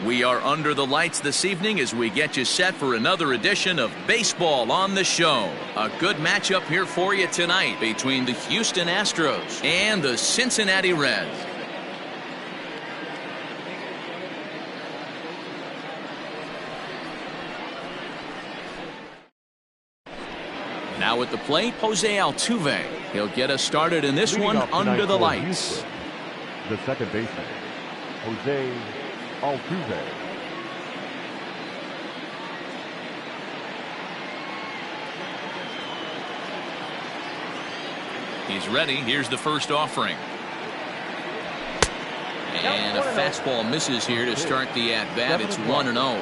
We are under the lights this evening as we get you set for another edition of Baseball on the Show. A good matchup here for you tonight between the Houston Astros and the Cincinnati Reds. Now at the plate, Jose Altuve. He'll get us started in this one under the lights. Houston, the second baseman, Jose Altuve. He's ready. Here's the first offering. And a fastball misses here to start the at-bat. It's 1-0.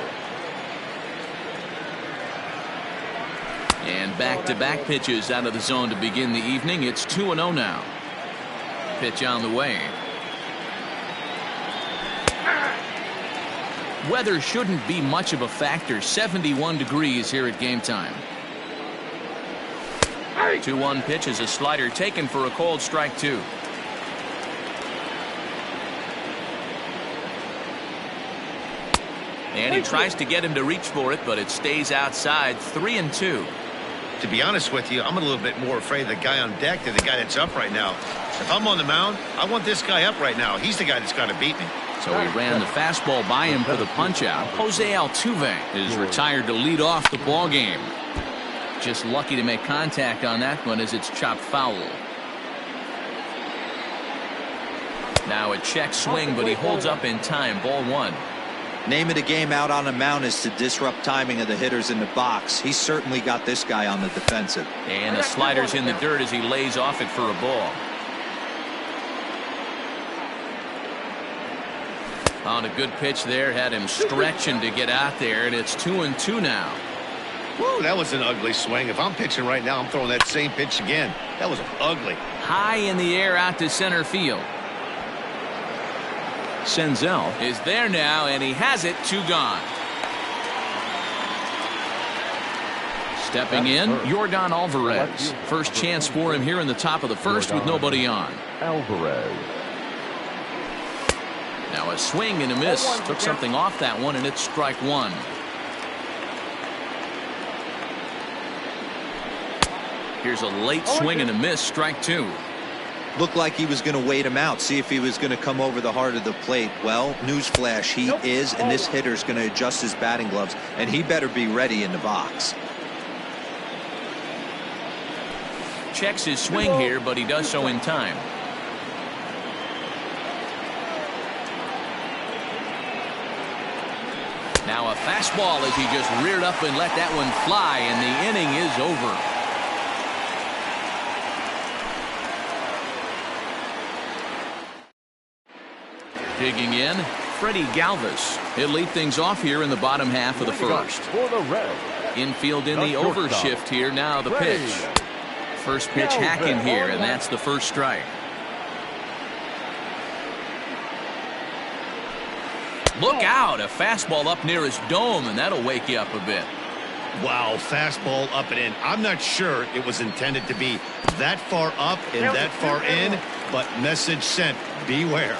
And back-to-back pitches out of the zone to begin the evening. It's 2-0 now. Pitch on the way. Weather shouldn't be much of a factor. 71 degrees here at game time. 2-1 pitch is a slider taken for a called strike 2. And he tries to get him to reach for it, but it stays outside. 3-2. To be honest with you, I'm a little bit more afraid of the guy on deck than the guy that's up right now. If I'm on the mound, I want this guy up right now. He's the guy that's got to beat me. So he ran the fastball by him for the punch-out. Jose Altuve is retired to lead off the ball game. Just lucky to make contact on that one as it's chopped foul. Now a check swing, but he holds up in time. Ball 1. Name of the game out on the mound is to disrupt timing of the hitters in the box. He's certainly got this guy on the defensive. And the slider's in the dirt as he lays off it for a ball. On a good pitch there, had him stretching to get out there, and it's 2-2 now. Woo, that was an ugly swing. If I'm pitching right now, I'm throwing that same pitch again. That was ugly. High in the air out to center field. Senzel is there now, and he has it. 2 gone. Stepping in, Yordan Alvarez. First chance for him here in the top of the first with nobody on. Alvarez. Now a swing and a miss. Took something off that one, and it's strike 1. Here's a late swing and a miss. Strike 2. Looked like he was going to wait him out, see if he was going to come over the heart of the plate. Well, newsflash, he is, and this hitter's going to adjust his batting gloves, and he better be ready in the box. Checks his swing here, but he does so in time. Now a fastball as he just reared up and let that one fly, and the inning is over. Digging in, Freddie Galvis. He'll lead things off here in the bottom half of the first. Infield in the overshift here. Now the pitch. First pitch hacking here, and that's the first strike. Look out, a fastball up near his dome, and that'll wake you up a bit. Wow, fastball up and in. I'm not sure it was intended to be that far up and that far in, but message sent, beware.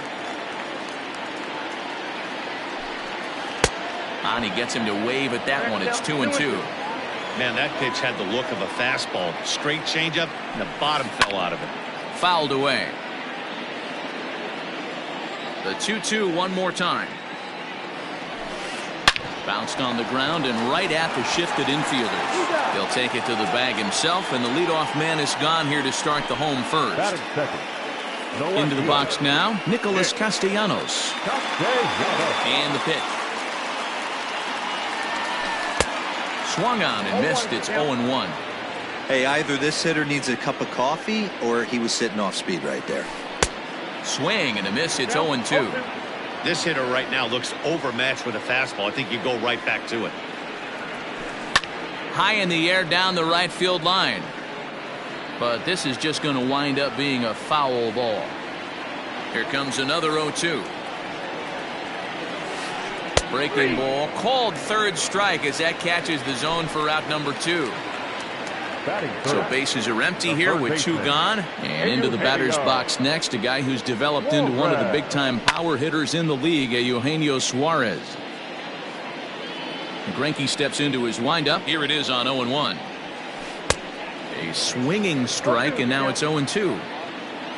And he gets him to wave at that one. It's 2-2. Man, that pitch had the look of a fastball. Straight changeup, and the bottom fell out of it. Fouled away. The 2-2 one more time. Bounced on the ground and right at the shifted infielders. He'll take it to the bag himself, and the leadoff man is gone here to start the home first. Into the box now, Nicholas Castellanos. And the pitch. Swung on and missed. It's 0-1. Hey, either this hitter needs a cup of coffee or he was sitting off speed right there. Swing and a miss. It's 0-2. This hitter right now looks overmatched with a fastball. I think you go right back to it. High in the air down the right field line. But this is just going to wind up being a foul ball. Here comes another 0-2. Breaking ball, called third strike as that catches the zone for out number 2. So bases are empty here with 2 gone. And into the batter's box next, a guy who's developed into one of the big-time power hitters in the league, Eugenio Suarez. Greinke steps into his windup. Here it is on 0-1. A swinging strike, and now it's 0-2.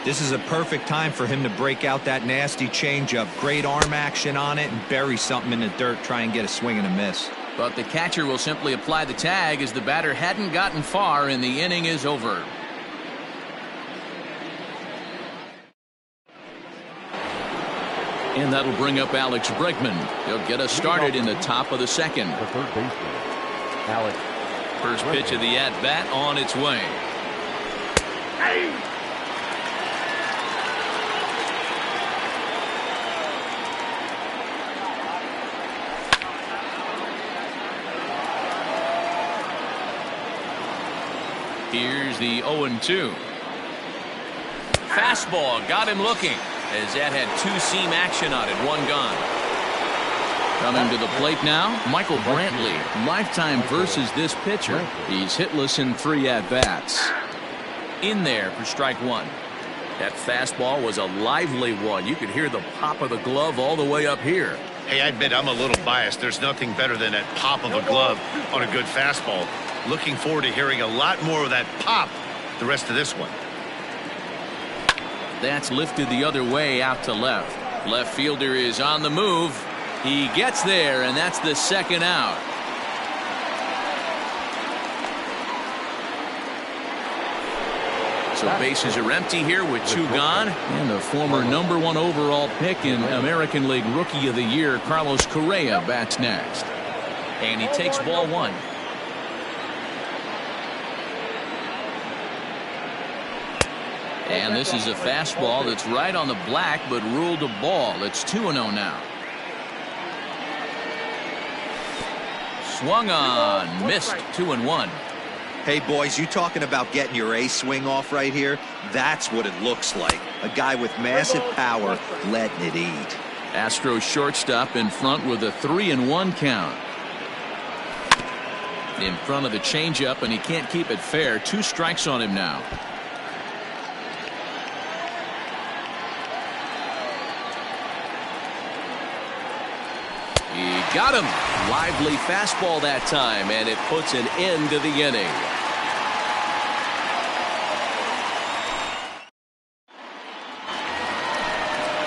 This is a perfect time for him to break out that nasty changeup. Great arm action on it and bury something in the dirt. Try and get a swing and a miss. But the catcher will simply apply the tag as the batter hadn't gotten far and the inning is over. And that'll bring up Alex Bregman. He'll get us started in the top of the second. The third baseman, Alex. First pitch of the at-bat on its way. Here's the 0-2. Fastball got him looking as that had two-seam action on it. One gone. Coming to the plate now, Michael Brantley. Lifetime versus this pitcher. He's hitless in 3 at-bats. In there for strike 1. That fastball was a lively one. You could hear the pop of the glove all the way up here. Hey, I admit I'm a little biased. There's nothing better than that pop of a glove on a good fastball. Looking forward to hearing a lot more of that pop the rest of this one. That's lifted the other way out to left. Left fielder is on the move. He gets there, and that's the second out. So bases are empty here with 2 gone. And the former #1 overall pick in American League Rookie of the Year, Carlos Correa, bats next. And he takes ball 1. And this is a fastball that's right on the black, but ruled a ball. It's 2-0 now. Swung on, missed. 2-1. Hey, boys, you talking about getting your A swing off right here? That's what it looks like. A guy with massive power letting it eat. Astros shortstop in front with a 3-1 count. In front of the changeup, and he can't keep it fair. 2 strikes on him now. He got him. Lively fastball that time, and it puts an end to the inning.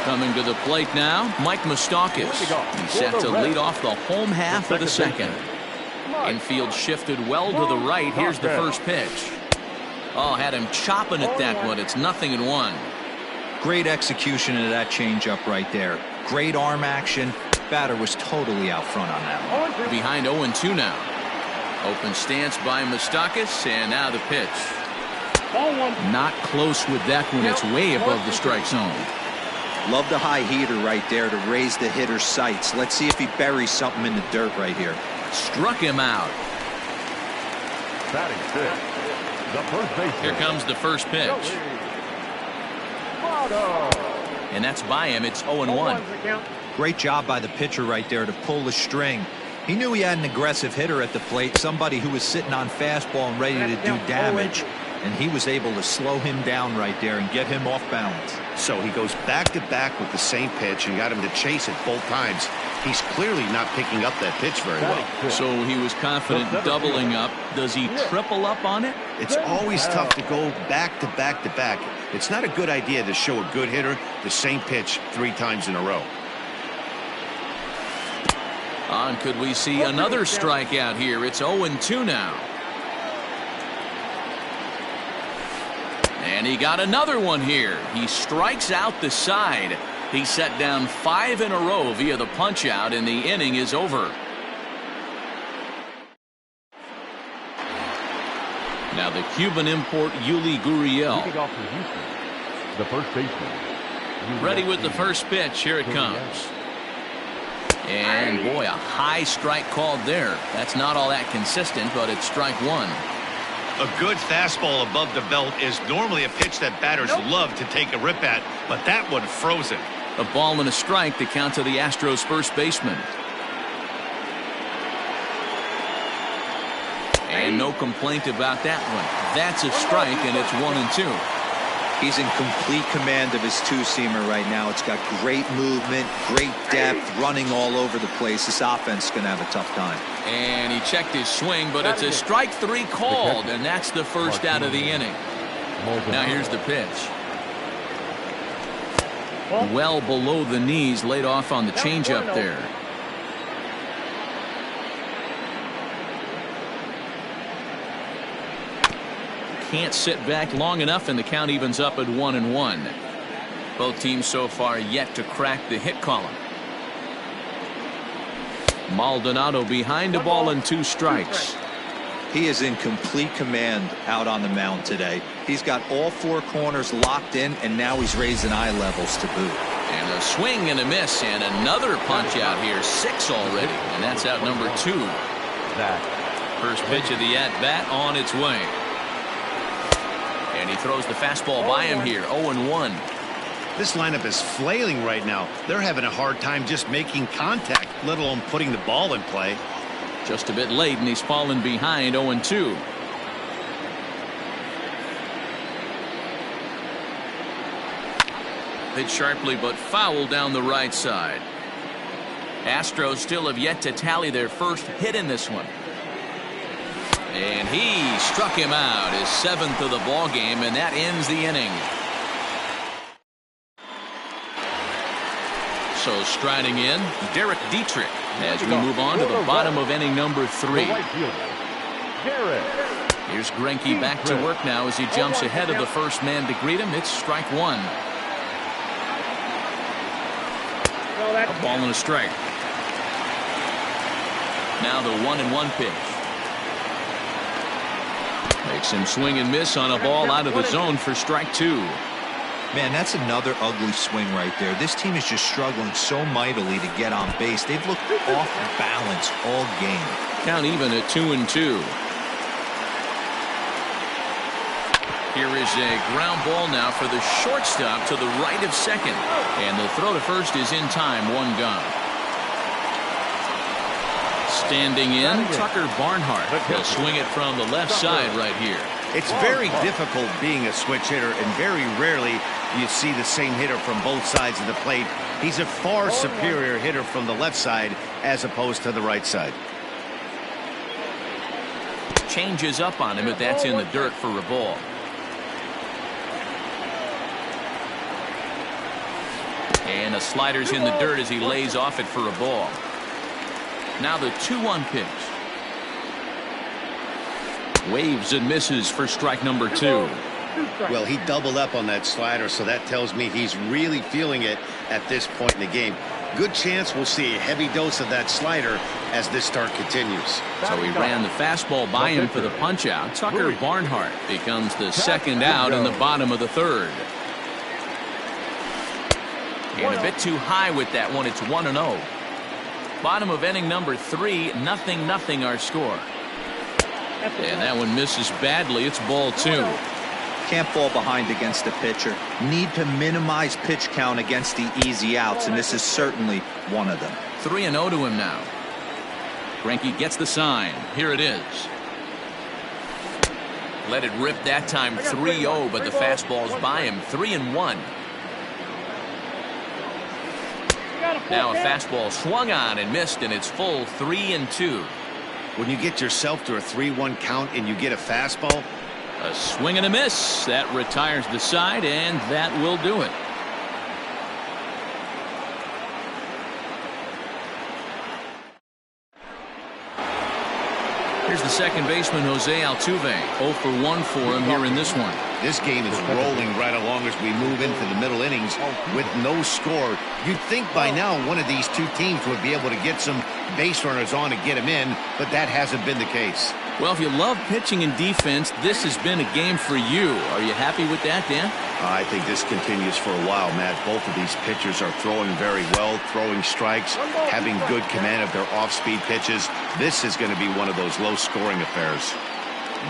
Coming to the plate now, Mike Moustakas. He's set to lead off the home half of the second. Infield shifted well to the right. Here's the first pitch. Oh, had him chopping at that one. It's 0-1. Great execution of that changeup right there. Great arm action. Batter was totally out front on that one. Behind 0-2 now. Open stance by Moustakas, and now the pitch. Not close with that one. It's way above the strike zone. Love the high heater right there to raise the hitter's sights. Let's see if he buries something in the dirt right here. Struck him out. Batting 6, the first baseman. Here comes the first pitch. And that's by him. It's 0-1. Great job by the pitcher right there to pull the string. He knew he had an aggressive hitter at the plate, somebody who was sitting on fastball and ready to do damage, and he was able to slow him down right there and get him off balance. So he goes back-to-back with the same pitch and got him to chase it both times. He's clearly not picking up that pitch very well. So he was confident doubling up. Does he triple up on it? It's always tough to go back-to-back-to-back. It's not a good idea to show a good hitter the same pitch 3 times in a row. And could we see another strikeout here? It's 0-2 now. And he got another one here. He strikes out the side. He set down 5 in a row via the punch out, and the inning is over. Now the Cuban import Yuli Gurriel. The first baseman. Ready with the first pitch. Here it comes. And boy, a high strike called there. That's not all that consistent, but it's strike 1. A good fastball above the belt is normally a pitch that batters love to take a rip at, but that one froze it. A ball and a strike to count to the Astros first baseman. And no complaint about that one. That's a strike, and it's 1-2. He's in complete command of his two-seamer right now. It's got great movement, great depth, running all over the place. This offense is going to have a tough time. And he checked his swing, but it's a strike 3 called, and that's the first out of the inning. Now here's the pitch. Well below the knees, laid off on the changeup there. Can't sit back long enough, and the count evens up at 1-1. Both teams so far yet to crack the hit column. Maldonado behind a ball and 2 strikes. He is in complete command out on the mound today. He's got all 4 corners locked in, and now he's raising eye levels to boot. And a swing and a miss, and another punch out here. 6 already, and that's out number 2. First pitch of the at-bat on its way. And he throws the fastball by him here. 0-1. This lineup is flailing right now. They're having a hard time just making contact, let alone putting the ball in play. Just a bit late, and he's fallen behind. 0-2. Hit sharply but foul down the right side. Astros still have yet to tally their first hit in this one. And he struck him out, his 7th of the ball game, and that ends the inning. So striding in, Derek Dietrich as we move on to the bottom of inning number 3. Here's Greinke back to work now as he jumps ahead of the first man to greet him. It's strike 1. A ball and a strike. Now the 1-1 pitch. Makes him swing and miss on a ball out of the zone for strike 2. Man, that's another ugly swing right there. This team is just struggling so mightily to get on base. They've looked off balance all game. Count even at 2-2. Here is a ground ball now for the shortstop to the right of second. And the throw to first is in time. 1 gone. Standing in, Tucker Barnhart. He'll swing it from the left side right here. It's very difficult being a switch hitter, and very rarely you see the same hitter from both sides of the plate. He's a far superior hitter from the left side as opposed to the right side. Changes up on him, but that's in the dirt for a ball. And the slider's in the dirt as he lays off it for a ball. Now the 2-1 pitch. Waves and misses for strike number 2. Well, he doubled up on that slider, so that tells me he's really feeling it at this point in the game. Good chance we'll see a heavy dose of that slider as this start continues. So he ran the fastball by him for the punch out. Tucker Barnhart becomes the second out in the bottom of the 3rd. And a bit too high with that one. It's 1-0. Bottom of inning number 3, 0-0 our score. And that one misses badly. It's ball 2. Can't fall behind against the pitcher. Need to minimize pitch count against the easy outs, and this is certainly one of them. 3-0 to him now. Greinke gets the sign. Here it is. Let it rip that time. 3-0, but the fastball's by him. 3-1. Now a fastball swung on and missed, and it's full. 3-2. When you get yourself to a 3-1 count and you get a fastball. A swing and a miss. That retires the side, and that will do it. Here's the second baseman, Jose Altuve. 0 for 1 for him here in this one. This game is rolling right along as we move into the middle innings with no score. You'd think by now one of these two teams would be able to get some base runners on and get them in, but that hasn't been the case. Well, if you love pitching and defense, this has been a game for you. Are you happy with that, Dan? I think this continues for a while, Matt. Both of these pitchers are throwing very well, throwing strikes, having good command of their off-speed pitches. This is going to be one of those low-scoring affairs.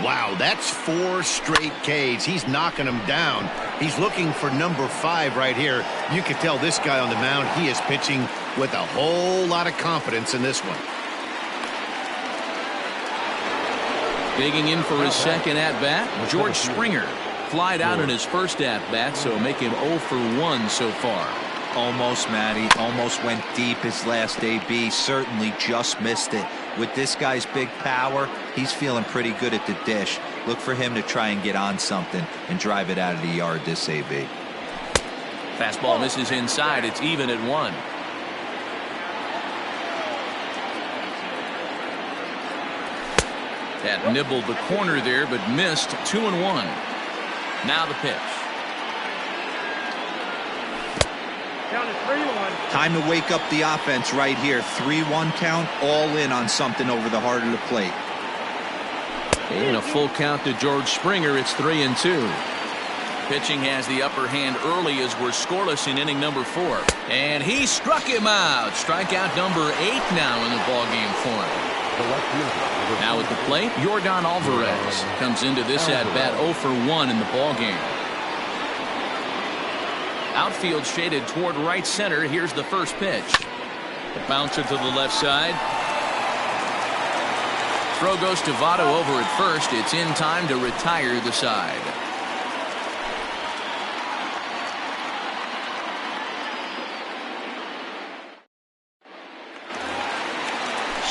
Wow, that's 4 straight Ks. He's knocking them down. He's looking for number 5 right here. You can tell this guy on the mound, he is pitching with a whole lot of confidence in this one. Digging in for his second at-bat, George Springer. flied out in his first at-bat, so make him 0 for 1 so far. Almost, Matty. Almost went deep his last AB. Certainly just missed it. With this guy's big power, he's feeling pretty good at the dish. Look for him to try and get on something and drive it out of the yard this AB. Fastball misses inside. It's even at 1. That nibbled the corner there, but missed. 2-1. Now the pitch. Time to wake up the offense right here. 3-1 count, all in on something over the heart of the plate. And a full count to George Springer. It's 3-2. Pitching has the upper hand early as we're scoreless in inning number 4. And he struck him out. Strikeout number 8 now in the ballgame for him. Now at the plate, Yordan Alvarez comes into this at-bat 0 for 1 in the ballgame. Outfield shaded toward right center. Here's the first pitch. The bouncer to the left side. Throw goes to Votto over at first. It's in time to retire the side.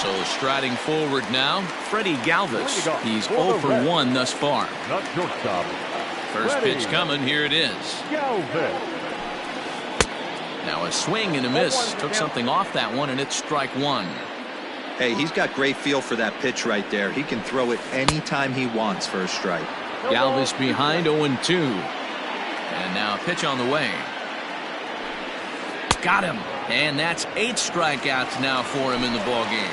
So striding forward now, Freddie Galvis. He's 0 for 1 thus far. First pitch coming. Here it is. Now a swing and a miss. Took something off that one, and it's strike 1. Hey, he's got great feel for that pitch right there. He can throw it anytime he wants for a strike. Galvis behind 0-2. And now a pitch on the way. Got him. And that's 8 strikeouts now for him in the ballgame.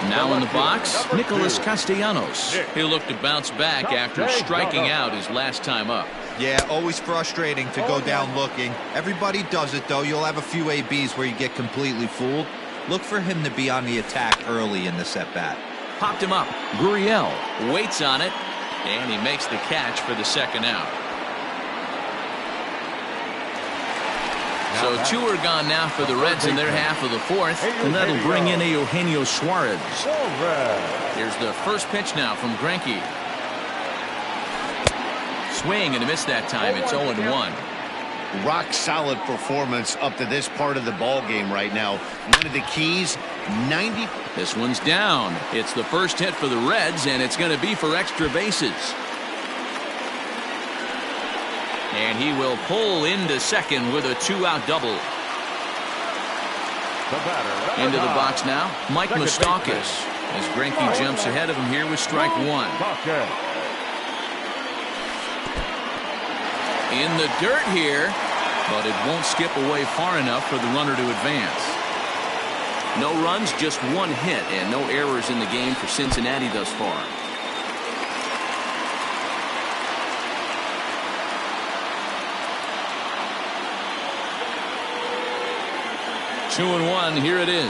Now in the box, Nicholas Castellanos. He'll look to bounce back after striking out his last time up. Yeah, always frustrating to go down looking. Everybody does it, though. You'll have a few ABs where you get completely fooled. Look for him to be on the attack early in this at-bat. Popped him up. Gurriel waits on it, and he makes the catch for the second out. So 2 are gone now for the Reds in their half of the 4th, and that'll bring in Eugenio Suarez. Here's the first pitch now from Greinke. Swing and a miss that time. It's 0-1. Rock solid performance up to this part of the ball game right now. One of the keys, 90. This one's down. It's the first hit for the Reds, and it's going to be for extra bases. And he will pull into second with a 2-out double. Into the box now, Mike Moustakas, as Greinke jumps ahead of him here with strike 1. In the dirt here, but it won't skip away far enough for the runner to advance. No runs, just 1 hit, and no errors in the game for Cincinnati thus far. Two and 1. Here it is.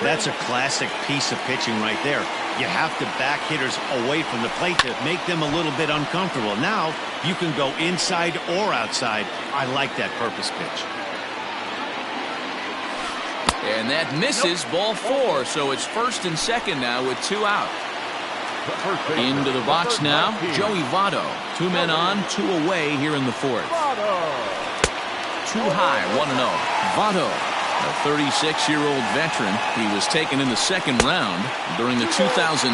That's a classic piece of pitching right there. You have to back hitters away from the plate to make them a little bit uncomfortable. Now you can go inside or outside. I like that purpose pitch. And that misses. Ball 4. So it's first and second now with 2 out. Into the box now, Joey Votto. 2 men on, 2 away here in the 4th. Too high, 1-0. Votto, a 36-year-old veteran. He was taken in the 2nd round during the 2002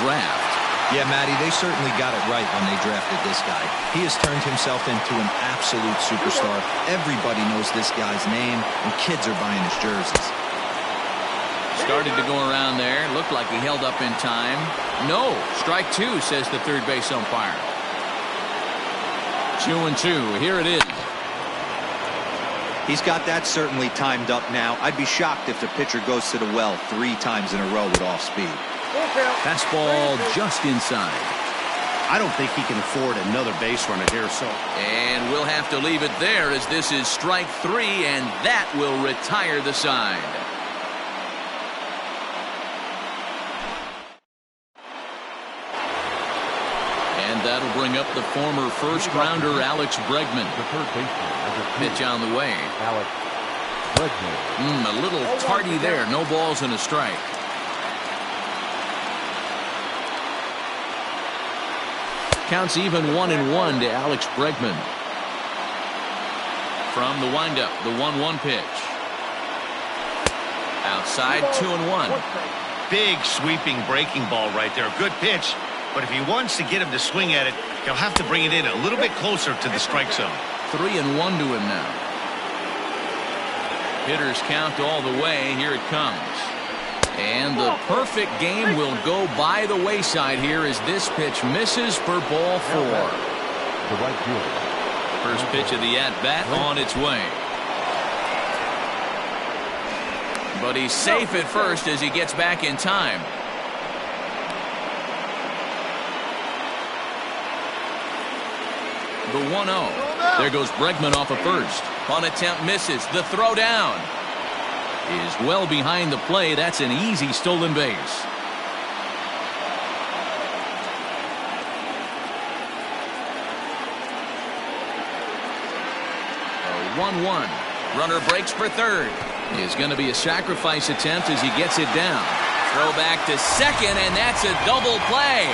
draft. Yeah, Matty, they certainly got it right when they drafted this guy. He has turned himself into an absolute superstar. Everybody knows this guy's name, and kids are buying his jerseys. Started to go around there. Looked like he held up in time. No, strike 2, says the third base umpire. 2-2. Here it is. He's got that certainly timed up now. I'd be shocked if the pitcher goes to the well 3 times in a row with off speed. Fastball just inside. I don't think he can afford another base runner here. So, and we'll have to leave it there as this is strike 3, and that will retire the side. And that'll bring up the former first-rounder Alex Bregman. Pitch on the way. Alex Bregman. A little tardy there. No balls and a strike. Counts even 1-1 to Alex Bregman. From the windup, the 1-1 pitch. Outside, 2-1. Big sweeping breaking ball right there. Good pitch. But if he wants to get him to swing at it, he'll have to bring it in a little bit closer to the strike zone. 3-1 to him now. Hitters count all the way. Here it comes. And the perfect game will go by the wayside here as this pitch misses for ball 4. The right fielder. First pitch of the at-bat on its way. But he's safe at first as he gets back in time. The 1-0. There goes Bregman off of first. On attempt misses. The throw down is well behind the play. That's an easy stolen base. A 1-1. Runner breaks for third. Is going to be a sacrifice attempt as he gets it down. Throw back to second, and that's a double play.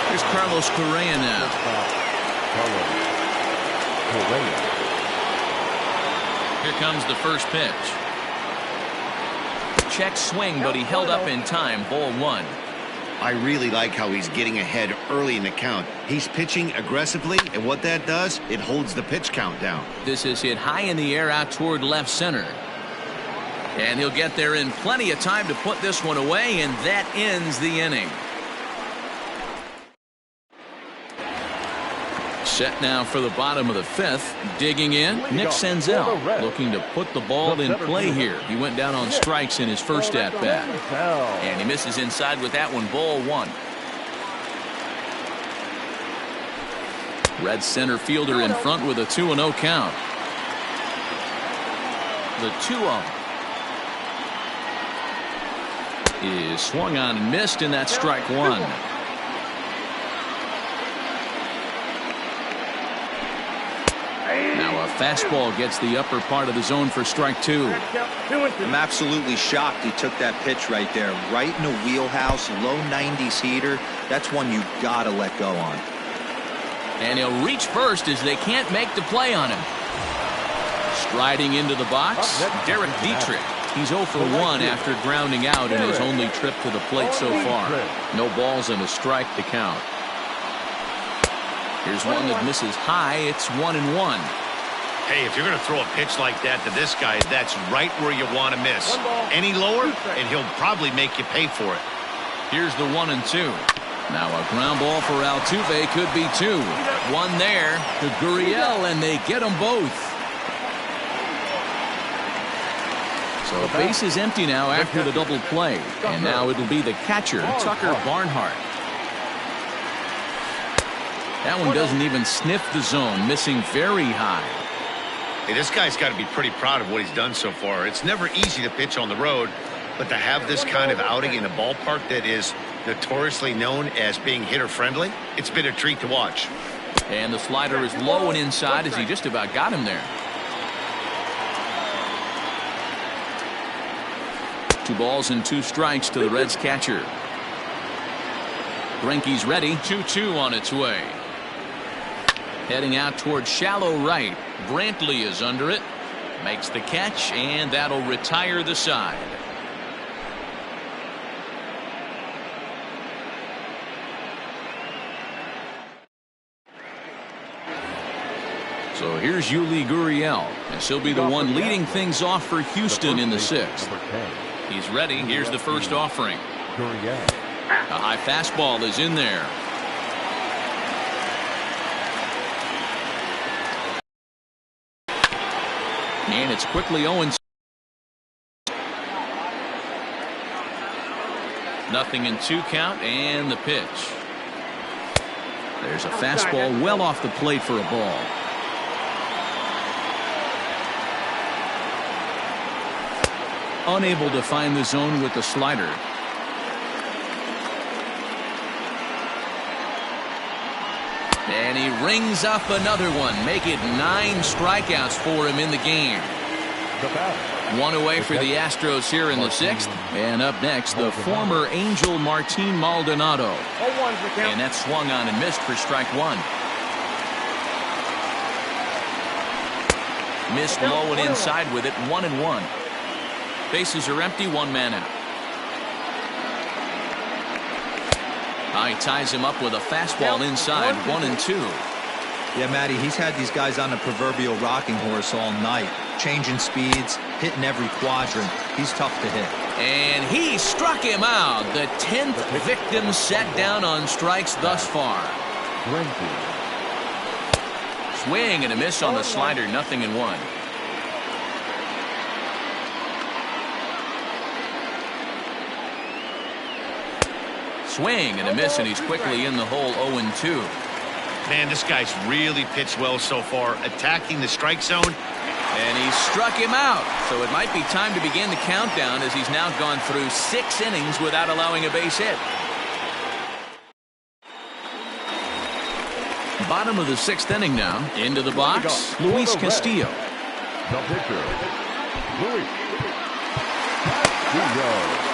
Here's Carlos Correa now. Here comes the first pitch. Check swing, but he held up in time. Ball 1. I really like how he's getting ahead early in the count. He's pitching aggressively, and what that does, it holds the pitch count down. This is hit high in the air out toward left center. And he'll get there in plenty of time to put this one away, and that ends the inning. Set now for the bottom of the 5th. Digging in, Nick Senzel, looking to put the ball in play here. He went down on strikes in his first at-bat. And he misses inside with that one. Ball 1. Red center fielder in front with a 2-0 count. The 2-0 is swung on and missed, and that's strike 1. Now a fastball gets the upper part of the zone for strike 2. I'm absolutely shocked he took that pitch right there. Right in the wheelhouse, low 90s heater. That's one you gotta let go on. And he'll reach first as they can't make the play on him. Striding into the box, Derek Dietrich. He's 0 for 1 after grounding out in his only trip to the plate so far. No balls and a strike to count. Here's one that misses high. It's 1-1. Hey, if you're going to throw a pitch like that to this guy, that's right where you want to miss. Any lower, and he'll probably make you pay for it. Here's the 1-2. Now a ground ball for Altuve could be 2. One there to Gurriel, and they get them both. So base is empty now after the double play. And now it'll be the catcher, Tucker Barnhart. That one doesn't even sniff the zone, missing very high. Hey, this guy's got to be pretty proud of what he's done so far. It's never easy to pitch on the road, but to have this kind of outing in a ballpark that is notoriously known as being hitter-friendly, it's been a treat to watch. And the slider is low and inside as he just about got him there. 2 balls and 2 strikes to the Reds catcher. Greinke's ready. 2-2 on its way. Heading out toward shallow right. Brantley is under it. Makes the catch, and that'll retire the side. So here's Yuli Gurriel, and she'll be the one leading things off for Houston in the 6th. He's ready. Here's the first offering. A high fastball is in there. And it's quickly 0-6. Nothing in 2 count, and the pitch. There's a fastball well off the plate for a ball. Unable to find the zone with the slider. And he rings up another one. Make it 9 strikeouts for him in the game. The batter, One away for the Astros here in the 6th. And up next, the former Angel Martin Maldonado. And that swung on and missed for strike one. Missed low and inside with it, 1-1. Bases are empty, one man out. He ties him up with a fastball inside, 1-2. Yeah, Matty, he's had these guys on a proverbial rocking horse all night. Changing speeds, hitting every quadrant. He's tough to hit. And he struck him out. The 10th victim set down on strikes thus far. Swing and a miss on the slider, 0-1. Swing and a miss, and he's quickly in the hole, 0-2. Man, this guy's really pitched well so far, attacking the strike zone. And he struck him out. So it might be time to begin the countdown as he's now gone through 6 innings without allowing a base hit. Bottom of the 6th inning now. Into the box, Luis Castillo. The pitcher, Luis Castillo.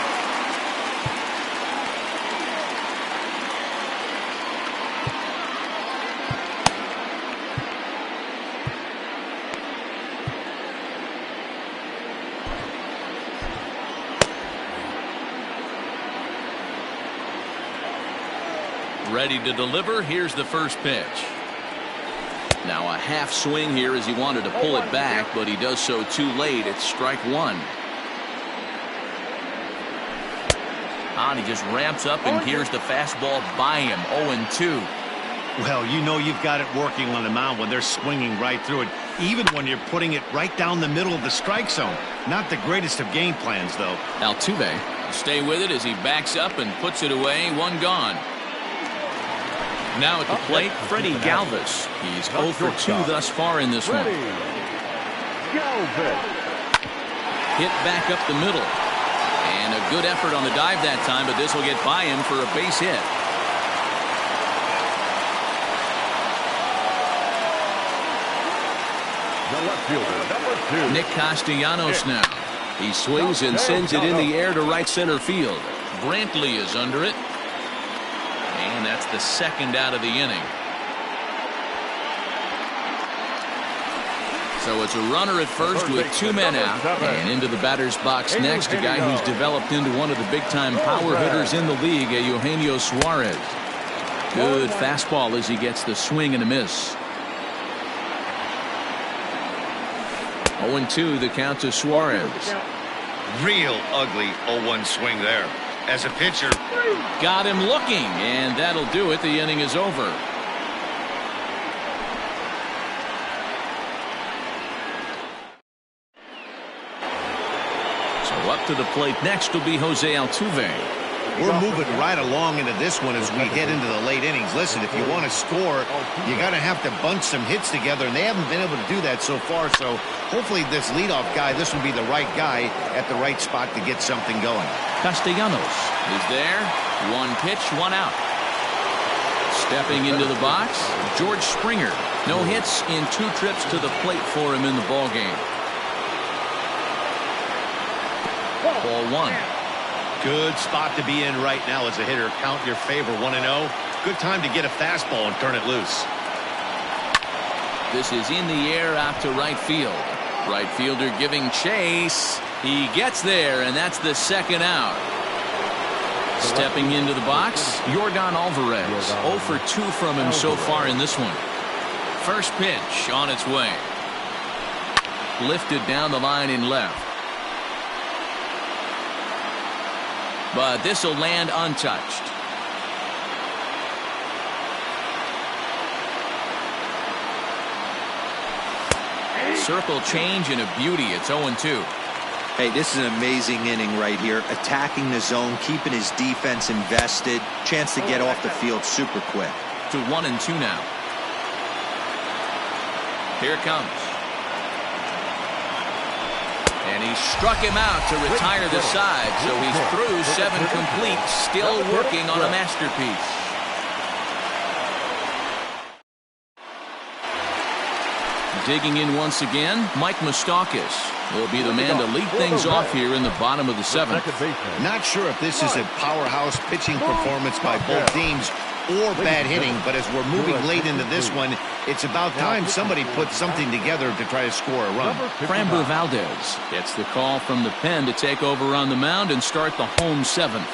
Ready to deliver. Here's the first pitch. Now a half swing here as he wanted to pull it back, but he does so too late. It's strike one. And he just ramps up, and here's the fastball by him, 0-2. Well, you know you've got it working on the mound when they're swinging right through it, even when you're putting it right down the middle of the strike zone. Not the greatest of game plans, though. Altuve will stay with it as he backs up and puts it away, one gone. Now at the plate, Freddie Galvis. He's 0 for 2 thus far in this one. Hit back up the middle. And a good effort on the dive that time, but this will get by him for a base hit. The left fielder, number 2. Nick Castellanos now. He swings and sends it in the air to right center field. Brantley is under it. And that's the second out of the inning. So it's a runner at first with 2 men out. And into the batter's box next, a guy who's developed into one of the big-time power hitters in the league, Eugenio Suarez. Good fastball as he gets the swing and a miss. 0-2 the count to Suarez. Real ugly 0-1 swing there. As a pitcher, got him looking, and that'll do it. The inning is over. So up to the plate next will be Jose Altuve. we're moving right along into this one as we head into the late innings. Listen, if you want to score, you got to have to bunch some hits together, and they haven't been able to do that so far. So hopefully this leadoff guy, this will be the right guy at the right spot to get something going. Castellanos is there. One pitch, one out. Stepping into the box, George Springer. No hits in 2 trips to the plate for him in the ballgame. Ball 1. Good spot to be in right now as a hitter. Count your favor, 1-0. Good time to get a fastball and turn it loose. This is in the air out to right field. Right fielder giving chase. He gets there, and that's the second out. Stepping into the box, Yordan Alvarez. 0 for 2 from him so far in this one. First pitch on its way. Lifted down the line in left. But this will land untouched. Circle change and a beauty. It's 0-2. Hey, this is an amazing inning right here. Attacking the zone, keeping his defense invested. Chance to get off the field super quick. To 1-2 now. Here it comes. And he struck him out to retire the side. So he's through 7 complete, still working on a masterpiece. Digging in once again, Mike Moustakas. He'll be the man to lead things off here in the bottom of the seventh. Not sure if this is a powerhouse pitching performance by both teams or bad hitting, but as we're moving late into this one, it's about time somebody puts something together to try to score a run. Framber Valdez gets the call from the pen to take over on the mound and start the home seventh.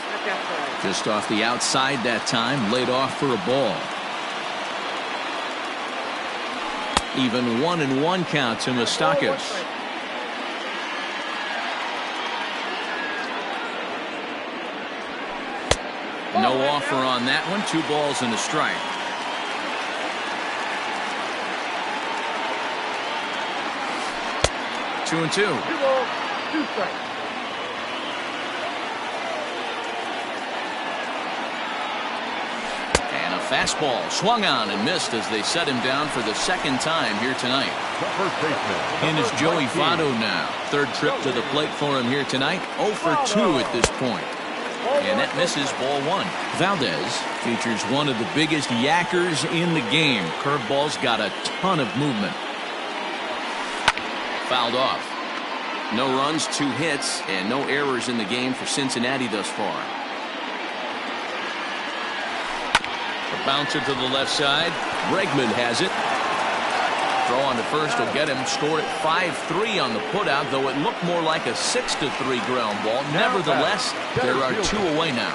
Just off the outside that time, laid off for a ball. Even 1-1 count to Moustakas. No offer on that one. 2 balls and a strike. Two and two. 2 balls, 2 strikes. And a fastball swung on and missed as they set him down for the second time here tonight. The first baseman. In is Joey Votto now. Third trip to the plate for him here tonight. 0 for 2 at this point. And that misses ball 1. Valdez features one of the biggest yackers in the game. Curveball's got a ton of movement. Fouled off. No runs, 2 hits, and no errors in the game for Cincinnati thus far. A bouncer to the left side. Bregman has it. Throw on to first will get him. Scored at 5-3 on the putout, though it looked more like a 6-3 ground ball. Nevertheless, there are 2 away now.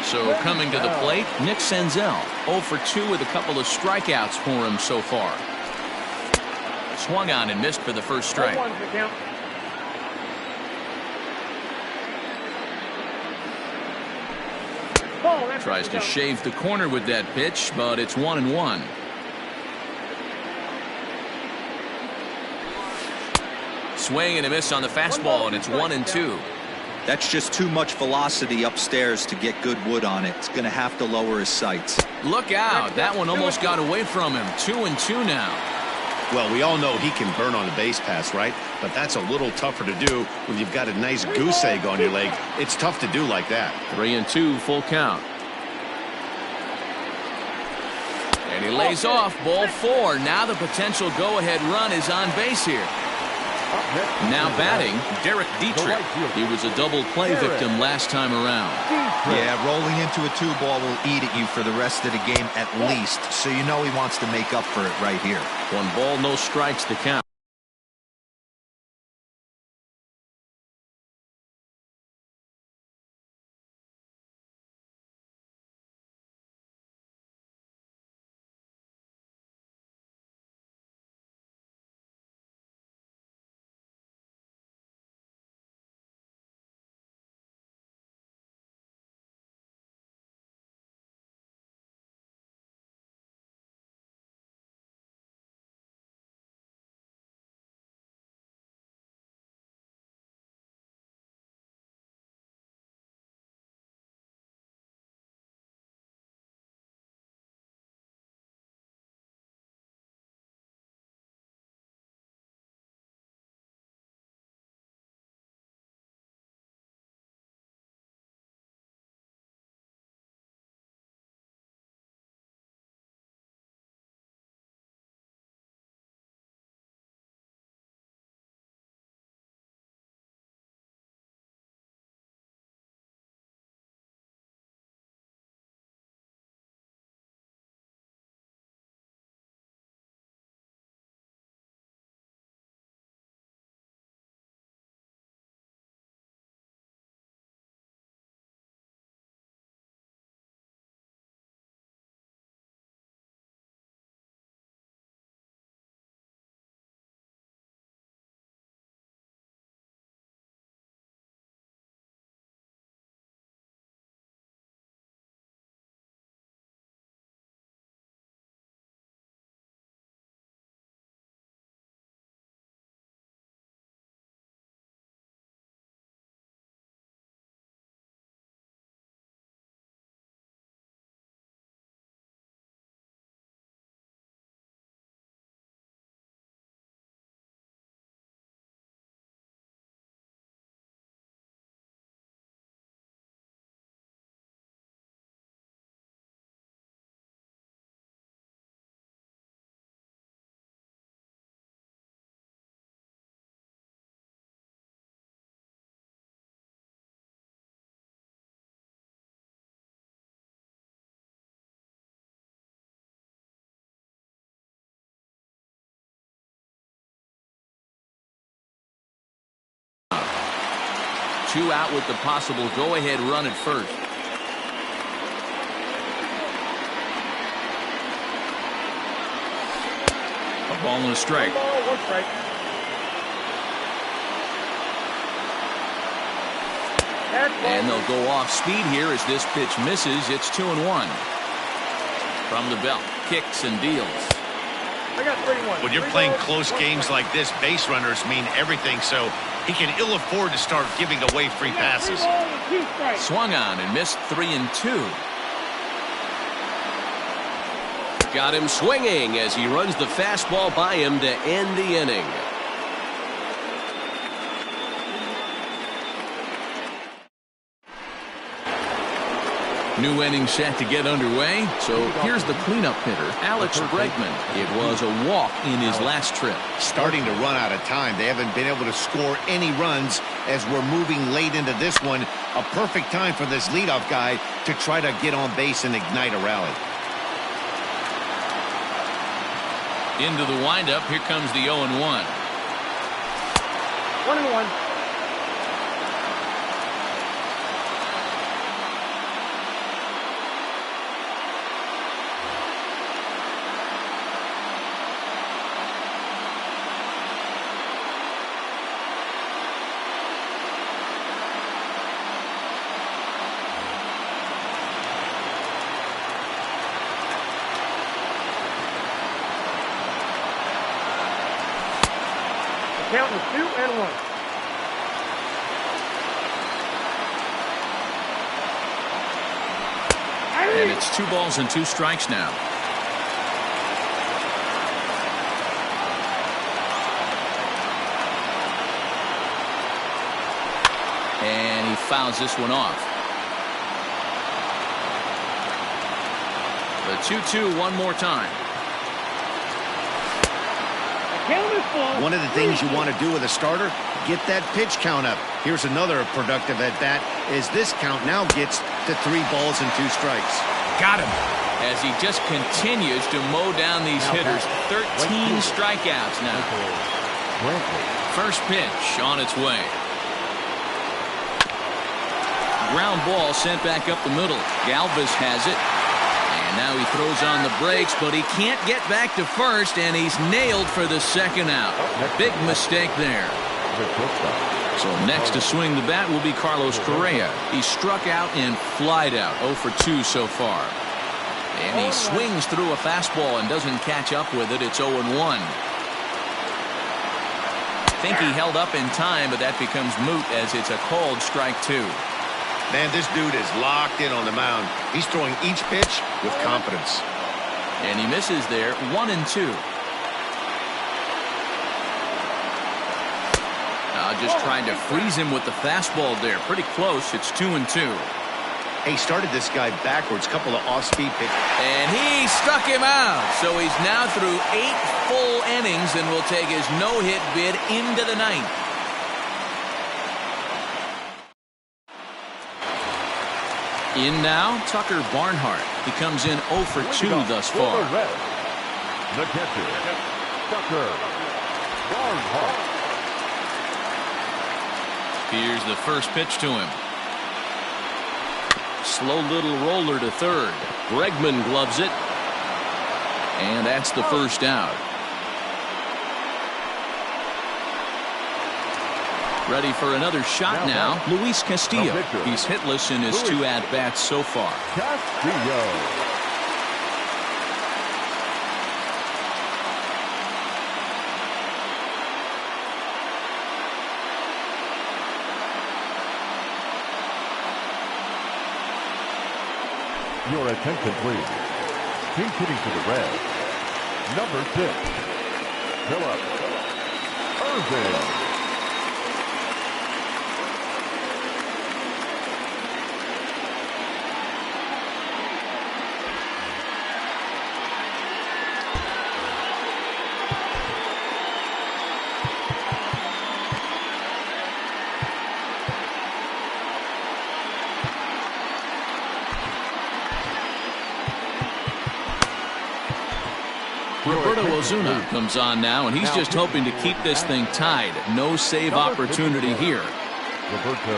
So coming to the plate, Nick Senzel. 0 for 2 with a couple of strikeouts for him so far. Swung on and missed for the first strike. Tries to shave the corner with that pitch, but it's 1-1. Swing and a miss on the fastball, and it's 1-2. That's just too much velocity upstairs to get good wood on it. It's going to have to lower his sights. Look out. That one almost got away from him. 2-2 now. Well, we all know he can burn on a base pass, right? But that's a little tougher to do when you've got a nice goose egg on your leg. It's tough to do like that. 3-2, full count. And he lays off ball 4. Now the potential go-ahead run is on base here. Now batting, Derek Dietrich. He was a double play victim last time around. Yeah, rolling into a 2-ball will eat at you for the rest of the game at least, so you know he wants to make up for it right here. 1 ball, no strikes to count. 2 out with the possible go-ahead run at first. A ball and a strike. One strike. And they'll go off speed here as this pitch misses. It's 2-1. From the belt, kicks and deals. I got 3-1. When you're playing close games like this, base runners mean everything, so he can ill afford to start giving away free passes. Swung on and missed 3-2. Got him swinging as he runs the fastball by him to end the inning. New inning set to get underway. So here's the cleanup hitter, Alex Bregman. It was a walk in his last trip. Starting to run out of time. They haven't been able to score any runs as we're moving late into this one. A perfect time for this leadoff guy to try to get on base and ignite a rally. Into the windup. Here comes the 0-1. 1-1. Count is 2-1. And it's 2 balls and 2 strikes now. And he fouls this one off. The 2-2 one more time. One of the things you want to do with a starter, get that pitch count up. Here's another productive at-bat as this count now gets to 3 balls and 2 strikes. Got him. As he just continues to mow down these hitters. 13 strikeouts now. First pitch on its way. Ground ball sent back up the middle. Galvis has it. And now he throws on the brakes, but he can't get back to first, and he's nailed for the second out. Big mistake there. So next to swing the bat will be Carlos Correa. He struck out and flied out. 0 for 2 so far. And he swings through a fastball and doesn't catch up with it. It's 0-1. Think he held up in time, but that becomes moot as it's a called strike 2. Man, this dude is locked in on the mound. He's throwing each pitch with confidence. And he misses there. 1-2. Just trying to freeze him with the fastball there. Pretty close. It's 2-2. He started this guy backwards. Couple of off-speed pitches. And he struck him out. So he's now through 8 full innings and will take his no-hit bid into the 9th. In now, Tucker Barnhart. He comes in 0 for 2 thus far. The catcher, Tucker Barnhart. Here's the first pitch to him. Slow little roller to third. Bregman gloves it. And that's the first out. Ready for another shot now. Luis Castillo. He's hitless in his 2 at-bats so far. Castillo. Your attention, please. Pink hitting to the red. Number 6, Philip Irvin. Roberto Ozuna comes on now, and he's just hoping to keep this thing tied. No save opportunity here. Roberto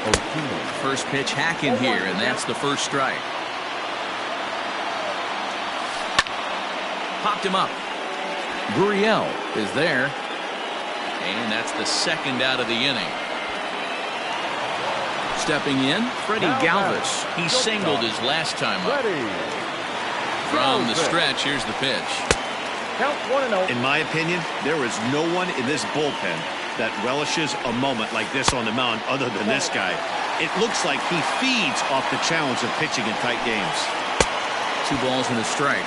Osuna. First pitch hacking here, and that's the first strike. Popped him up. Gurriel is there. And that's the second out of the inning. Stepping in, Freddie Galvis. He singled his last time up. From the stretch, here's the pitch. Count 1-0. In my opinion, there is no one in this bullpen that relishes a moment like this on the mound other than this guy. It looks like he feeds off the challenge of pitching in tight games. 2 balls and a strike.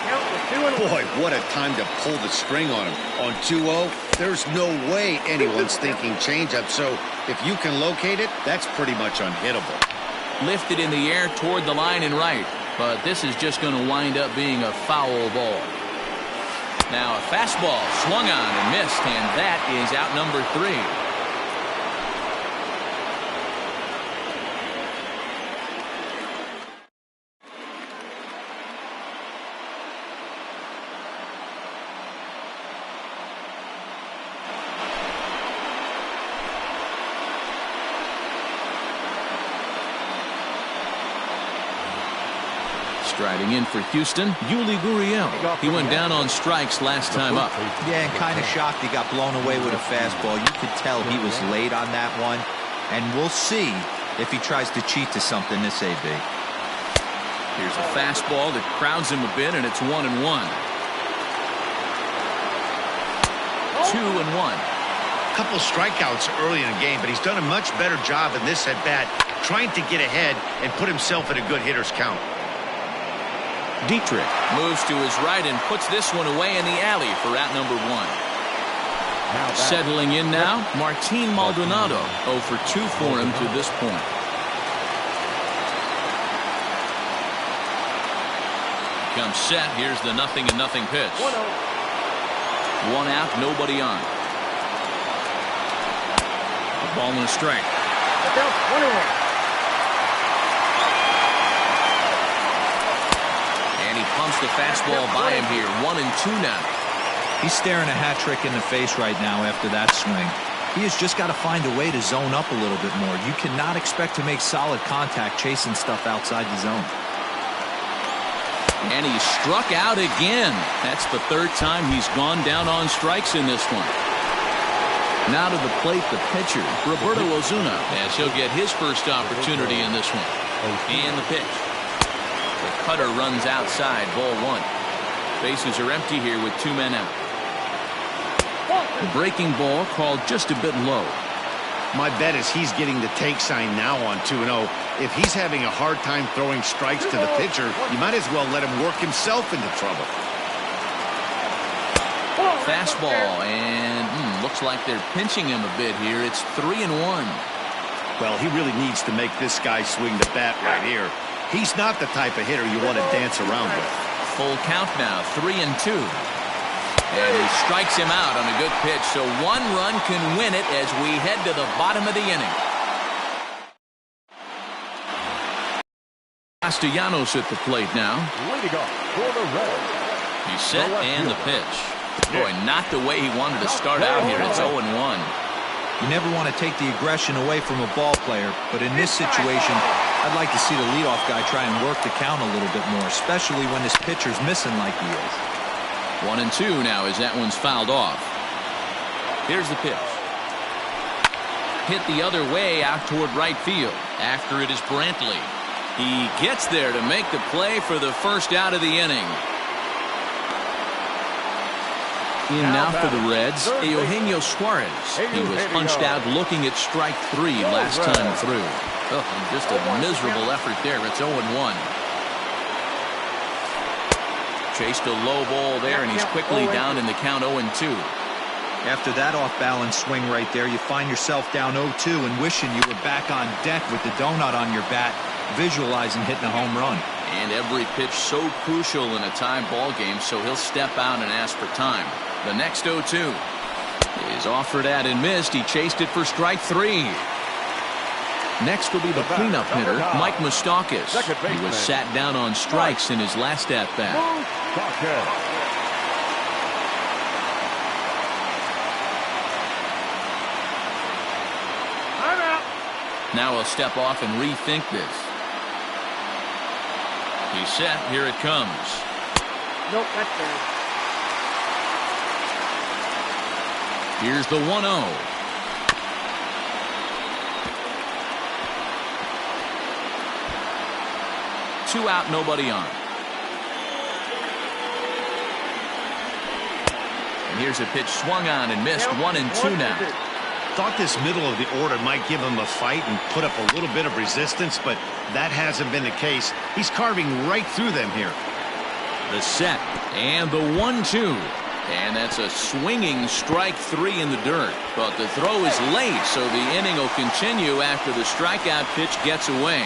Boy, what a time to pull the string on him. On 2-0, there's no way anyone's thinking changeup, so if you can locate it, that's pretty much unhittable. Lifted in the air toward the line and right, but this is just going to wind up being a foul ball. Now a fastball swung on and missed, and that is out number 3. Striding in for Houston, Yuli Gurriel. He went down on strikes last time up. Yeah, and kind of shocked he got blown away with a fastball. You could tell he was late on that one. And we'll see if he tries to cheat to something this AB. Here's a fastball that crowds him a bit, and it's 1-1. 2-1. Couple strikeouts early in the game, but he's done a much better job in this at-bat trying to get ahead and put himself in a good hitter's count. Dietrich moves to his right and puts this one away in the alley for out number 1. Settling in now, Martin Maldonado. 0 for 2 for him to this point. Comes set. Here's the 0-0 pitch. 1 out, nobody on. A ball and a strike. 1-1. Pumps the fastball by him here. 1-2 now. He's staring a hat trick in the face right now after that swing. He has just got to find a way to zone up a little bit more. You cannot expect to make solid contact chasing stuff outside the zone. And he struck out again. That's the 3rd time he's gone down on strikes in this one. Now to the plate, the pitcher, Roberto Osuna, as he'll get his first opportunity in this one. And the pitch. The cutter runs outside, ball 1. Bases are empty here with 2 men out. Breaking ball called just a bit low. My bet is he's getting the take sign now on 2-0. If he's having a hard time throwing strikes to the pitcher, you might as well let him work himself into trouble. Fastball, and looks like they're pinching him a bit here. It's 3-1. Well, he really needs to make this guy swing the bat right here. He's not the type of hitter you want to dance around with. Full count now, 3-2. And he strikes him out on a good pitch, so 1 run can win it as we head to the bottom of the inning. Castellanos at the plate now. Leading off for the Reds. He's set and the pitch. Boy, not the way he wanted to start out here. It's 0-1. You never want to take the aggression away from a ball player, but in this situation, I'd like to see the leadoff guy try and work the count a little bit more, especially when this pitcher's missing like he is. 1-2 now as that one's fouled off. Here's the pitch. Hit the other way out toward right field. After it is Brantley. He gets there to make the play for the first out of the inning. In now for the Reds, Eugenio Suarez. He was punched out looking at strike 3 last time through. Oh, just a miserable effort there. It's 0-1. Chased a low ball there, and he's quickly down in the count 0-2. After that off-balance swing right there, you find yourself down 0-2 and wishing you were back on deck with the donut on your bat, visualizing hitting a home run. And every pitch so crucial in a tie ball game, so he'll step out and ask for time. The next 0-2 is offered at and missed. He chased it for strike 3. Next will be the cleanup hitter, Mike Moustakas. He was sat down on strikes in his last at-bat. Now he'll step off and rethink this. He's set. Here it comes. Nope, that's fair. Here's the 1-0. Two out, nobody on. And here's a pitch swung on and missed. 1-2 now. Thought this middle of the order might give him a fight and put up a little bit of resistance, but that hasn't been the case. He's carving right through them here. The set and the 1-2. And that's a swinging strike three in the dirt. But the throw is late, so the inning will continue after the strikeout pitch gets away.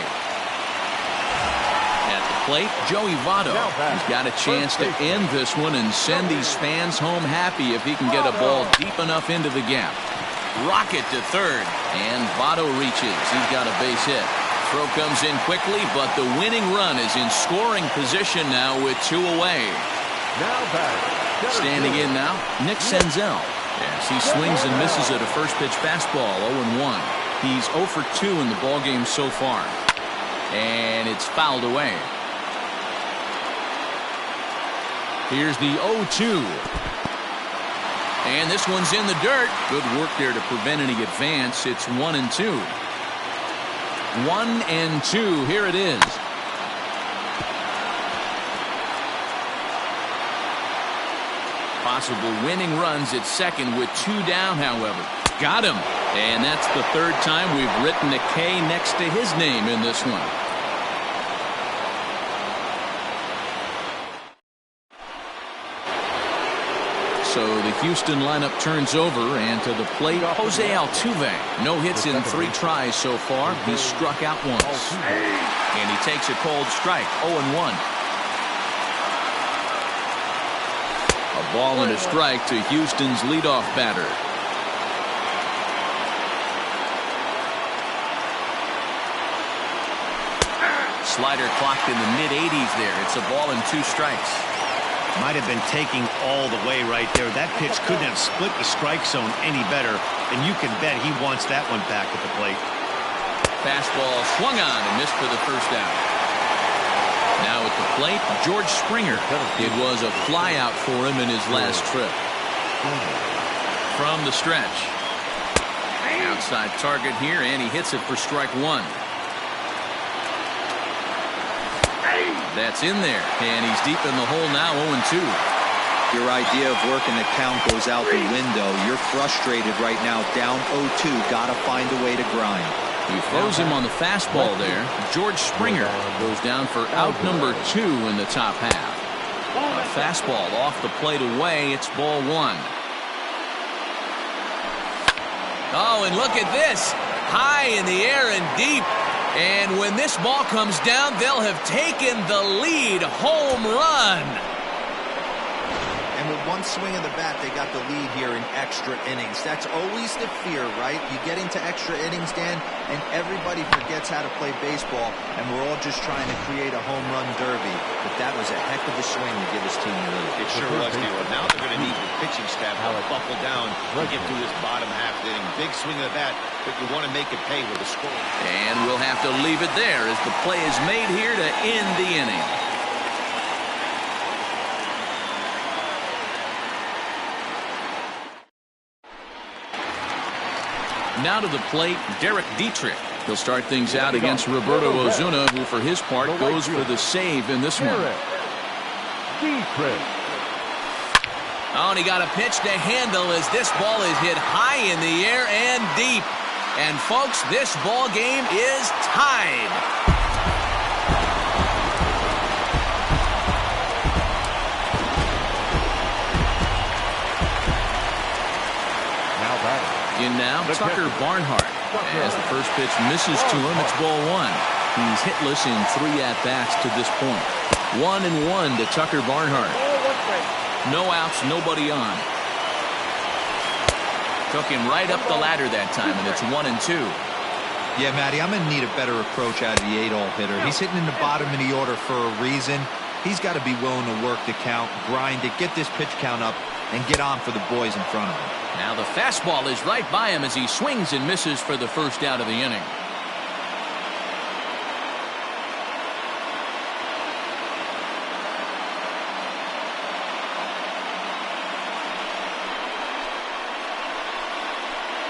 At the plate, Joey Votto. He's got a chance to end this one and send these fans home happy if he can get a ball deep enough into the gap. Rocket to third, and Votto reaches. He's got a base hit. Throw comes in quickly, but the winning run is in scoring position now with two away. Standing in now, Nick Senzel. As he swings and misses at a first pitch fastball, 0-1. He's 0 for 2 in the ballgame so far. And it's fouled away. Here's the 0-2. And this one's in the dirt. Good work there to prevent any advance. It's 1-2. 1-2. Here it is. Possible winning runs at second with two down, however. Got him. And that's the third time we've written a K next to his name in this one. So the Houston lineup turns over, and to the plate, Jose Altuve. No hits in 3 tries so far. He's struck out once. And he takes a cold strike, 0-1. A ball and a strike to Houston's leadoff batter. Slider clocked in the mid-80s there. It's a ball and 2 strikes. Might have been taking all the way right there. That pitch couldn't have split the strike zone any better, and you can bet he wants that one back at the plate. Fastball swung on and missed for the first out. Now at the plate, George Springer. It was a flyout for him in his last trip. From the stretch. Outside target here, and he hits it for strike 1. That's in there, and he's deep in the hole now, 0-2. Your idea of working the count goes out the window. You're frustrated right now, down 0-2. Got to find a way to grind. He throws him on the fastball there. George Springer goes down for out number 2 in the top half. A fastball off the plate away. It's ball 1. Oh, and look at this. High in the air and deep. And when this ball comes down, they'll have taken the lead. Home run. And with one swing of the bat, they got the lead here in extra innings. That's always the fear, right? You get into extra innings, Dan, and everybody forgets how to play baseball, and we're all just trying to create a home run derby. But that was a heck of a swing to give his team the lead. It sure was, Leo. Now they're going to need the pitching staff to buckle down to get through this bottom half inning. Big swing of the bat, but you want to make it pay with a score. And we'll have to leave it there as the play is made here to end the inning. Now to the plate, Derek Dietrich. He'll start things out against Roberto Osuna, who for his part goes for the save in this one. Oh, and he got a pitch to handle as this ball is hit high in the air and deep. And folks, this ball game is tied. In now, Tucker Barnhart. As the first pitch misses to him, it's ball 1. He's hitless in 3 at-bats to this point. 1-1 to Tucker Barnhart. No outs, nobody on. Took him right up the ladder that time, and it's 1-2. Yeah, Matty, I'm going to need a better approach out of the 8-hole hitter. He's hitting in the bottom of the order for a reason. He's got to be willing to work the count, grind it, get this pitch count up, and get on for the boys in front of him. Now the fastball is right by him as he swings and misses for the first out of the inning.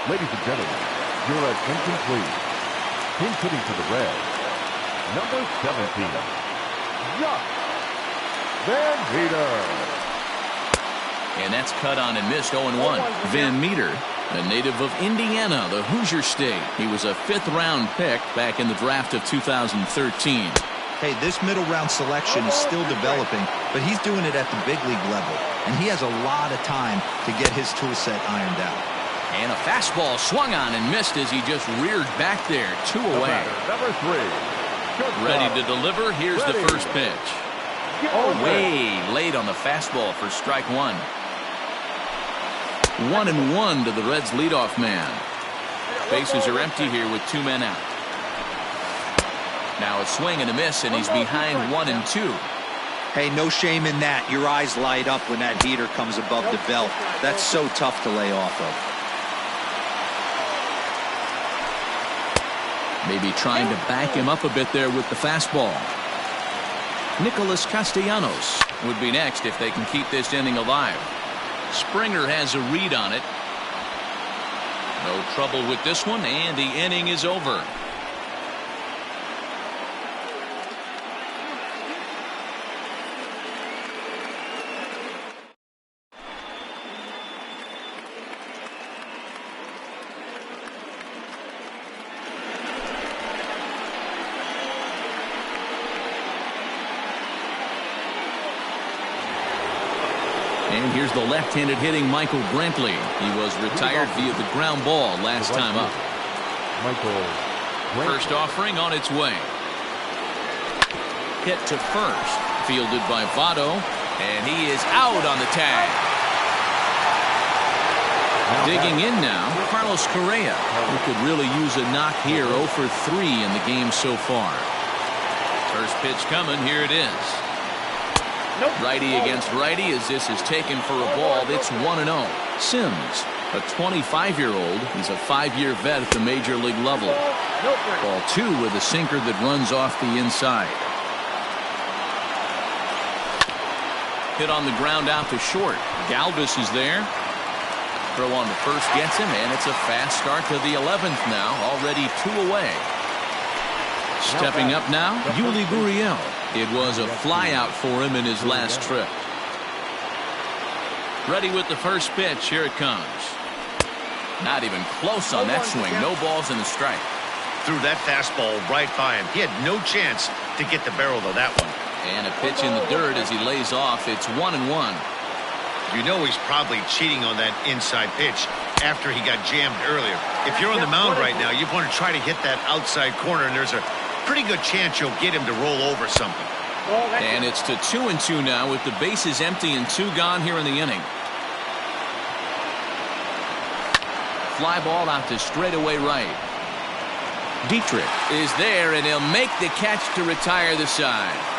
Ladies and gentlemen, your attention please. Pin hitting to the red. Number 17. Yuck. Van Meter. And that's cut on and missed 0-1. Van Meter, a native of Indiana, the Hoosier State. He was a 5th-round pick back in the draft of 2013. Hey, this middle round selection is still developing, but he's doing it at the big league level, and he has a lot of time to get his tool set ironed out. And a fastball swung on and missed as he just reared back there. 2 away. Number 3. Ready to deliver. Here's the first pitch. Way late on the fastball for strike 1. 1-1 to the Reds' leadoff man. Bases are empty here with 2 men out. Now a swing and a miss, and he's behind 1-2. Hey, no shame in that. Your eyes light up when that heater comes above the belt. That's so tough to lay off of. Maybe trying to back him up a bit there with the fastball. Nicholas Castellanos would be next if they can keep this inning alive. Springer has a read on it. No trouble with this one, and the inning is over. And here's the left-handed hitting Michael Brantley. He was retired via the ground ball last time up. First offering on its way. Hit to first. Fielded by Votto. And he is out on the tag. Digging in now, Carlos Correa, who could really use a knock here. 0 for 3 in the game so far. First pitch coming. Here it is. Righty against righty as this is taken for a ball. It's 1-0. Sims, a 25-year-old. He's a 5-year vet at the major league level. Ball 2 with a sinker that runs off the inside. Hit on the ground out to short. Galvis is there. Throw on to first gets him, and it's a fast start to the 11th now. Already 2 away. Stepping up now, Yuli Gurriel. It was a flyout for him in his last trip. Ready with the first pitch. Here it comes. Not even close on that swing. No balls and a strike. Threw that fastball right by him. He had no chance to get the barrel of that one. And a pitch in the dirt as he lays off. It's 1-1. You know he's probably cheating on that inside pitch after he got jammed earlier. If you're on the mound right now, you want to try to hit that outside corner, and there's a pretty good chance you'll get him to roll over something. And it's to 2-2 now with the bases empty and 2 gone here in the inning. Fly ball out to straightaway right. Dietrich is there, and he'll make the catch to retire the side.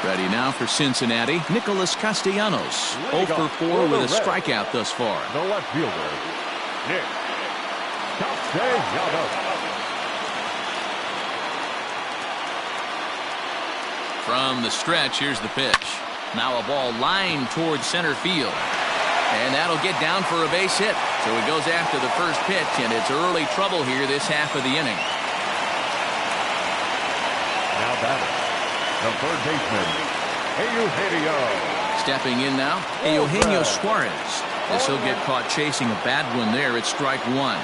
Ready now for Cincinnati, Nicholas Castellanos. 0 for 4 with a strikeout thus far. The left fielder, Nick Castellanos. From the stretch, here's the pitch. Now a ball lined towards center field. And that'll get down for a base hit. So he goes after the first pitch, and it's early trouble here this half of the inning. Now batting, the third baseman, Eugenio. Stepping in now, Eugenio Suarez. As he'll get caught chasing a bad one there. It's strike 1.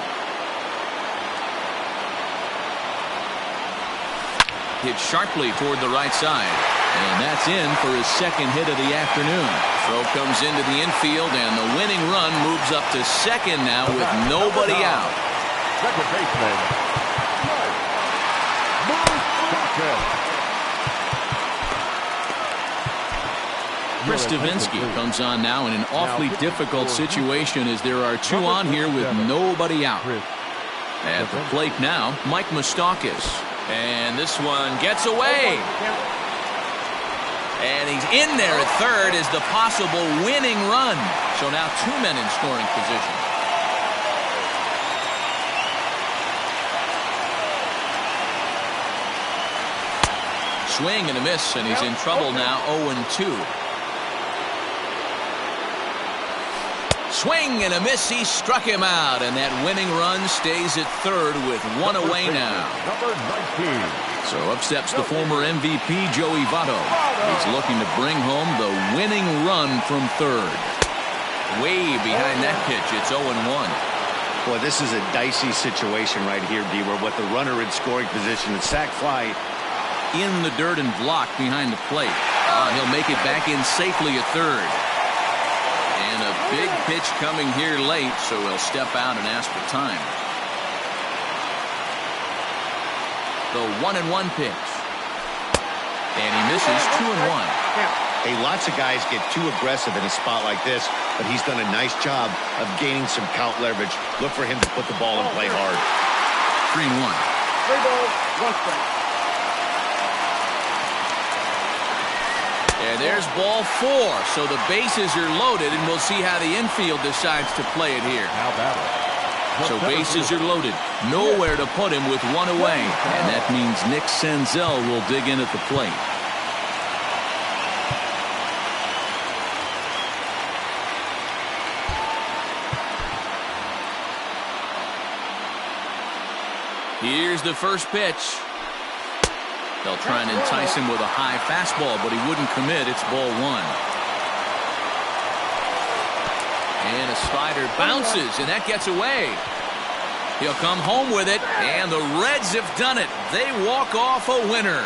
Hit sharply toward the right side. And that's in for his second hit of the afternoon. Throw comes into the infield, and the winning run moves up to second now with nobody out. Second baseman, Chris Stavinsky comes on now in an awfully difficult situation as there are 2 on here with nobody out. At the plate now, Mike Moustakas. And this one gets away. And he's in there at third as the possible winning run. So now 2 men in scoring position. Swing and a miss, and he's in trouble now. 0-2. Swing and a miss. He struck him out, and that winning run stays at third with one away now. Number 19. So up steps the former MVP, Joey Votto. He's looking to bring home the winning run from third. Way behind that pitch. It's 0-1. Boy, this is a dicey situation right here, D-Ward. With the runner in scoring position, the sac fly in the dirt and blocked behind the plate. He'll make it back in safely at third. And a big pitch coming here late, so he'll step out and ask for time. The 1-1 pitch. And he misses. 2-1. Hey, lots of guys get too aggressive in a spot like this, but he's done a nice job of gaining some count leverage. Look for him to put the ball and play hard. 3-1. 3 balls, 1 strike. And there's ball 4. So the bases are loaded, and we'll see how the infield decides to play it here. Now battle. So bases are loaded. Nowhere to put him with one away. And that means Nick Senzel will dig in at the plate. Here's the first pitch. They'll try and entice him with a high fastball, but he wouldn't commit. It's ball 1. And a slider bounces, and that gets away. He'll come home with it, and the Reds have done it. They walk off a winner.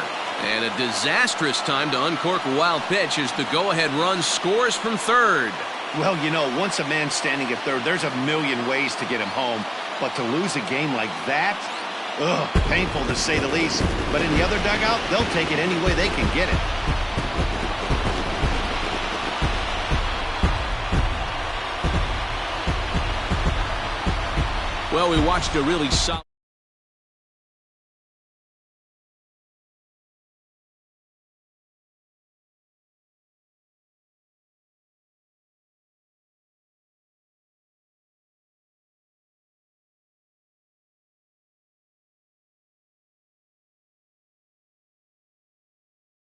And a disastrous time to uncork a wild pitch as the go-ahead run scores from third. Well, you know, once a man's standing at third, there's a million ways to get him home. But to lose a game like that, painful to say the least. But in the other dugout, they'll take it any way they can get it. Well, we watched a really solid